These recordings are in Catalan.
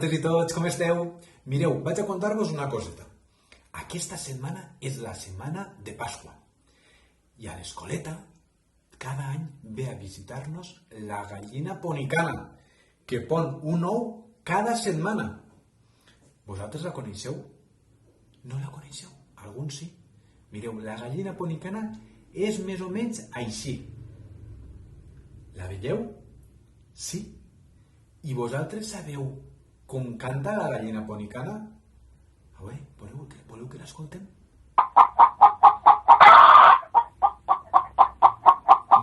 totes i tots, com esteu? Mireu, vaig a contar-vos una coseta. Aquesta setmana és la setmana de Pasqua. I a l'escoleta, cada any ve a visitar-nos la gallina ponicana, que pon un ou cada setmana. Vosaltres la coneixeu? No la coneixeu? Alguns sí. Mireu, la gallina ponicana és més o menys així. La veieu? Sí. I vosaltres sabeu com canta la gallina ponicana? A veure, voleu que l'escoltem?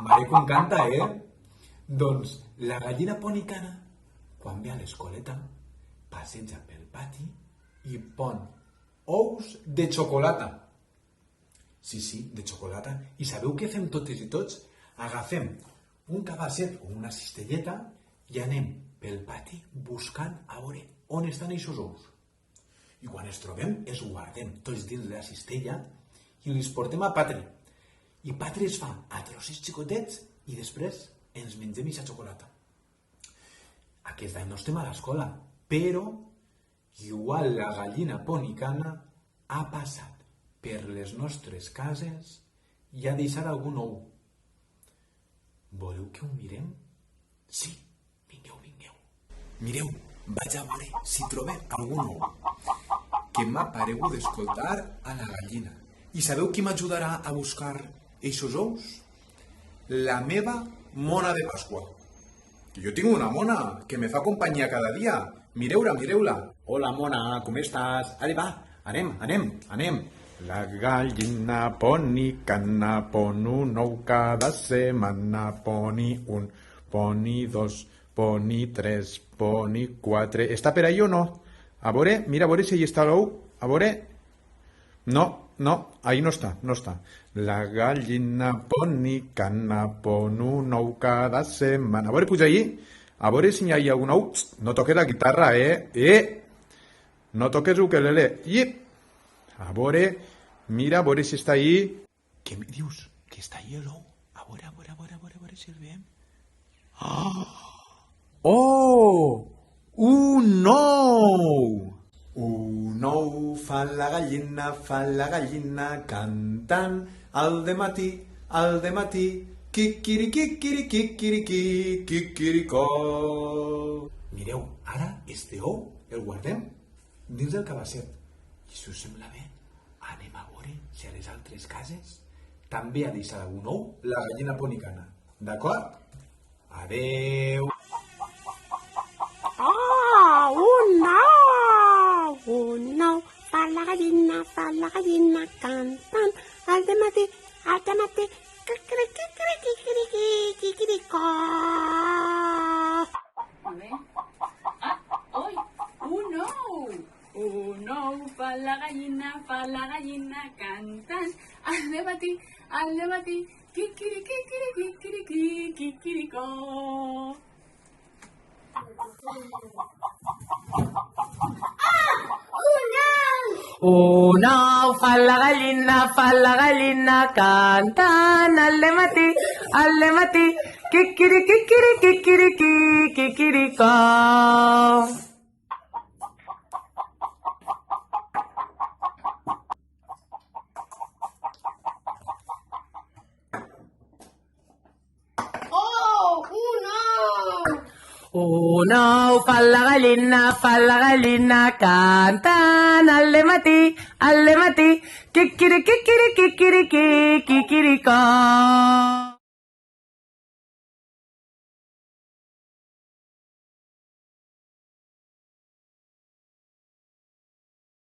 Mare, com canta, Doncs la gallina ponicana, quan ve a l'escoleta, passeja pel pati i pon ous de xocolata. Sí, de xocolata. I sabeu què fem totes i tots? Agafem un cabasset o una cistelleta i anem pel pati buscant a veure on estan aquests ous. I quan els trobem, els guardem tots dins de la cistella i els portem a Patri. I Patri es fa a trossets xicotets i després ens mengem aquesta xocolata. Aquest any no estem a l'escola, però igual la gallina ponicana ha passat per les nostres cases i ha deixat algun ou. Voleu que ho mirem? Sí, vingueu. Mireu, vaig a veure si trobem algun ou que m'ha paregut d'escoltar a la gallina. I sabeu qui m'ajudarà a buscar eixos ous? La meva mona de Pasqua. Que jo tinc una mona que me fa companyia cada dia. Mireu-la. Hola, mona, com estàs? Ale, va, anem. La gallina ponicana pon un ou cada setmana, poni un, poni dos, poni tres, poni quatre. Està per ahí o no? A veure, mira, a veure si hi està l'ou. A veure. No, ahí no està. La gallina ponicana pon un ou cada setmana. A veure, puja ahí. A veure si hi ha algun ou. No toques la guitarra, No toques ukelele. A veure, mira, a veure si està ahí. Què me dius? Que està ahí l'ou? A veure si el veiem. Oh! Un ou! Un ou fa la gallina cantant al dematí, quiquiriquicó. Mireu, ara este ou el guardem dins del cabasset. I si us sembla bé, anem a veure si a les altres cases també ha deixat algun ou la gallina ponicana. D'acord? Adeu! Un ou, fa la gallina cantant al dematí, quiquiriquicó. Un ou, fa la gallina cantant al dematí, quiquiricó. Un ou fa la gallina cantant al dematí, quiquiricó. Un ou fa la gallina cantant al dematí, quiquiricó.